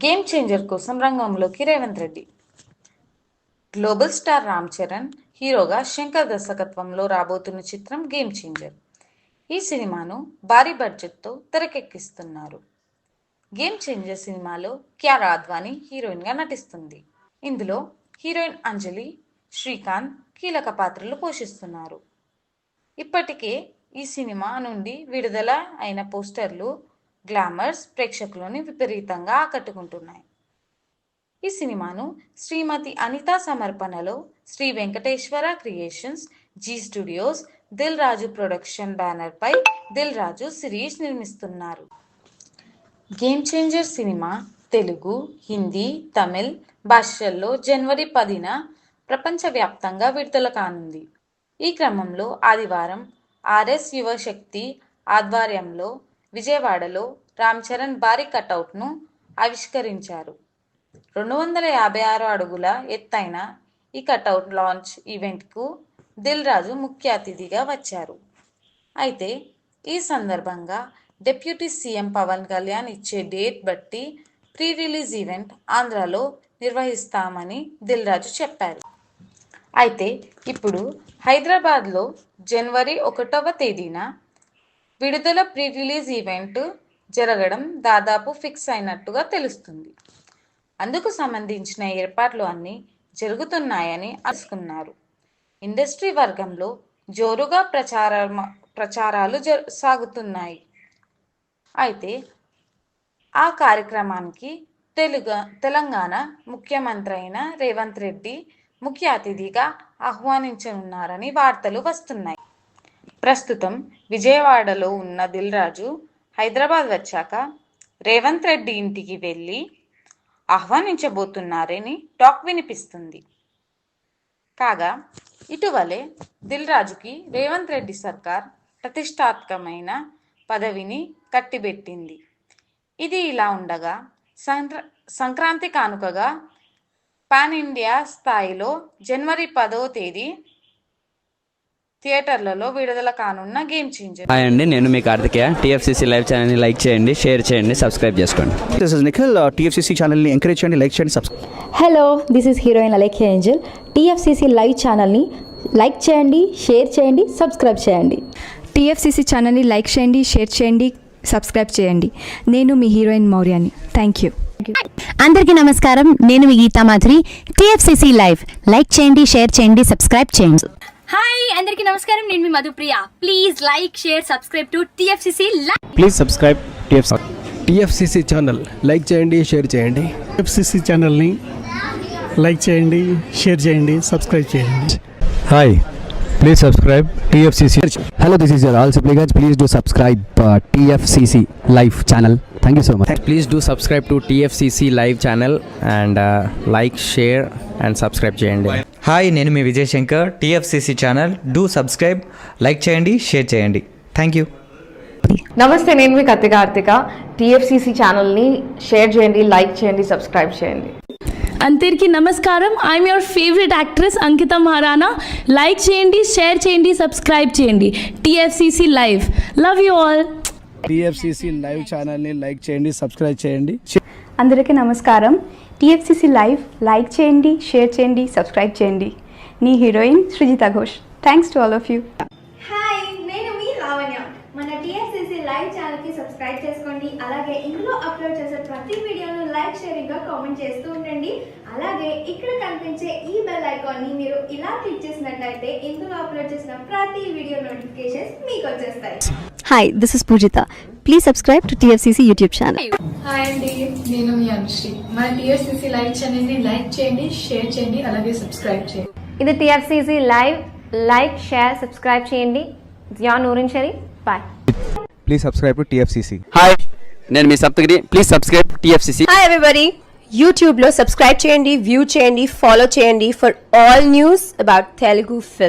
Game changer కోసం రంగంలోకి Revanth Reddy. Global star Ram Charan హీరోగా శంకర్ దర్శకత్వంలో రాబోతున్న చిత్రం గేమ్ చేంజర్. ఈ సినిమాను భారీ బడ్జెట్తో తెరకెక్కిస్తున్నారు. గేమ్ చేంజర్ సినిమాలో కియారా అద్వానీ హీరోయిన్గా నటిస్తుంది. ఇందులో హీరోయిన్ అంజలి, శ్రీకాంత్ కీలక పాత్రలు పోషిస్తున్నారు. ఇప్పటికే ఈ సినిమా నుండి విడుదల అయిన పోస్టర్లు, గ్లామర్స్ ప్రేక్షకులను విపరీతంగా ఆకట్టుకుంటున్నాయి. ఈ సినిమాను శ్రీమతి అనిత సమర్పణలో Sri Venkateswara creations, Zee studios, Dil Raju production బ్యానర్పై దిల్ రాజు సిరీస్ నిర్మిస్తున్నారు. గేమ్ చేంజర్ సినిమా తెలుగు, హిందీ, తమిళ్ భాషల్లో జనవరి 10న ప్రపంచవ్యాప్తంగా విడుదల కానుంది. ఈ క్రమంలో ఆదివారం ఆర్ఎస్ యువశక్తి ఆధ్వర్యంలో విజయవాడలో రామ్ చరణ్ భారీ కటౌట్ను ఆవిష్కరించారు. 256 అడుగుల ఎత్తైన ఈ కటౌట్ లాంచ్ ఈవెంట్కు దిల్ రాజు ముఖ్య అతిథిగా వచ్చారు. అయితే ఈ సందర్భంగా డిప్యూటీ సీఎం పవన్ కళ్యాణ్ ఇచ్చే డేట్ బట్టి ప్రీ రిలీజ్ ఈవెంట్ ఆంధ్రాలో నిర్వహిస్తామని దిల్ రాజు చెప్పారు. అయితే ఇప్పుడు హైదరాబాద్లో జనవరి 1వ తేదీన విడుదల ప్రీ రిలీజ్ ఈవెంట్ జరగడం దాదాపు ఫిక్స్ అయినట్టుగా తెలుస్తుంది. అందుకు సంబంధించిన ఏర్పాట్లు అన్నీ జరుగుతున్నాయని అనుకున్నారు. ఇండస్ట్రీ వర్గంలో జోరుగా ప్రచారాలు సాగుతున్నాయి. అయితే ఆ కార్యక్రమానికి తెలంగాణ ముఖ్యమంత్రి అయిన రేవంత్ రెడ్డి ముఖ్య అతిథిగా ఆహ్వానించనున్నారని వార్తలు వస్తున్నాయి. ప్రస్తుతం విజయవాడలో ఉన్న దిల్ రాజు హైదరాబాద్ వచ్చాక రేవంత్ రెడ్డి ఇంటికి వెళ్ళి ఆహ్వానించబోతున్నారని టాక్ వినిపిస్తుంది. కాగా ఇటీవలే దిల్ రాజుకి రేవంత్ రెడ్డి సర్కార్ ప్రతిష్టాత్మకమైన పదవిని కట్టిబెట్టింది. ఇది ఇలా ఉండగా సంక్రాంతి కానుకగా పాన్ ఇండియా స్థాయిలో జనవరి 10వ తేదీ థియేటర్లలో విడుదల కానున్న గేమ్ చేంజర్. హాయ్ అండి, నేను మీ కార్తికేయ. టీఎఫ్సీసీ లైవ్ ఛానల్ని లైక్ చేయండి, షేర్ చేయండి, సబ్స్క్రైబ్ చేసుకోండి. This is Nikhil. టీఎఫ్సీసీ ఛానల్ని ఎంకరేజ్ చేయండి, లైక్ చేయండి, subscribe. Hello, this is heroine Alekhya Angel. TFCC live ఛానల్ని లైక్ చేయండి, షేర్ చేయండి, సబ్స్క్రైబ్ చేయండి. టీఎఫ్సీసీ ఛానల్ని లైక్ చేయండి, షేర్ చేయండి, సబ్స్క్రైబ్ చేయండి. నేను మీ హీరోయిన్ మౌర్యాని. Thank you. అందరికీ నమస్కారం, నేను మీ Geetha Madhuri. TFCC live like చేయండి, షేర్ చేయండి, సబ్స్క్రైబ్ చేయండి. హాయ్ అందరికీ నమస్కారం, నేను మీ Madhupriya. Please like, share, subscribe to TFCC live. Please subscribe TFCC channel like చేయండి, షేర్ చేయండి. టీఎఫ్సీసీ ఛానల్ని లైక్ చేయండి, షేర్ చేయండి, సబ్స్క్రైబ్ చేయండి. Hi, please subscribe TFCC. Hello, this is your all supplicants. Please do subscribe TFCC live channel. Thank you so much. Please do subscribe to TFCC live channel and like, share and subscribe చేయండి. Hi, నేను మీ Vijay Shankar. TFCC channel do subscribe, like చేయండి, share చేయండి. Thank you. నమస్తే, నేను మీ Karthika. TFCC ఛానల్ని share చేయండి, లైక్ చేయండి, సబ్స్క్రైబ్ చేయండి. అందరికీ నమస్కారం, I'm your favourite actress Ankita Maharana. Like చేయండి, షేర్ చేయండి, సబ్స్క్రైబ్ చేయండి. TFCC live. Love you all. TFCC live ఛానల్ని లైక్ చేయండి, సబ్స్క్రైబ్ చేయండి. అందరికీ నమస్కారం. టీఎఫ్సీసీ లైవ్ లైక్ చేయండి, షేర్ చేయండి, సబ్స్క్రైబ్ చేయండి. నీ heroine Srujitha Ghosh. Thanks to all of you. Hi, నేను మీ లావణ్య. మన టీఎఫ్సీసీ లైవ్ ఛానల్కి సబ్స్క్రైబ్ చేసుకోండి. అలాగే ఇందులో అప్లోడ్ చేసే ప్రతి వీడియోను లైక్, షేరింగ్గా కామెంట్ చేస్తూ ఉండండి. అలాగే ఇక్కడ కనిపించే ఈ బెల్ ఐకాన్ని మీరు ఇలా క్లిక్ చేసినట్లయితే ఇందులో అప్లోడ్ చేసిన ప్రతి వీడియో నోటిఫికేషన్స్ మీకు వచ్చేస్తాయి. Hi, this is Pujitha. Please subscribe to TFCC YouTube channel. Hi అండి, నేను మీ అనుశ్రీ. మన టీఎఫ్సీసీ లైవ్ ఛానల్ని లైక్ చేయండి, షేర్ చేయండి, అలాగే సబ్స్క్రైబ్ చేయండి. ఇది TFCC live. Like, share, subscribe చేయండి. Zia Noorin Shari. Bye. Please subscribe to TFCC. హాయ్, నేను మీ Saptagiri. Please subscribe TFCC. Hi everybody, యూట్యూబ్లో సబ్స్క్రైబ్ చేయండి, వ్యూ చేయండి, ఫాలో చేయండి for all news about Telugu film.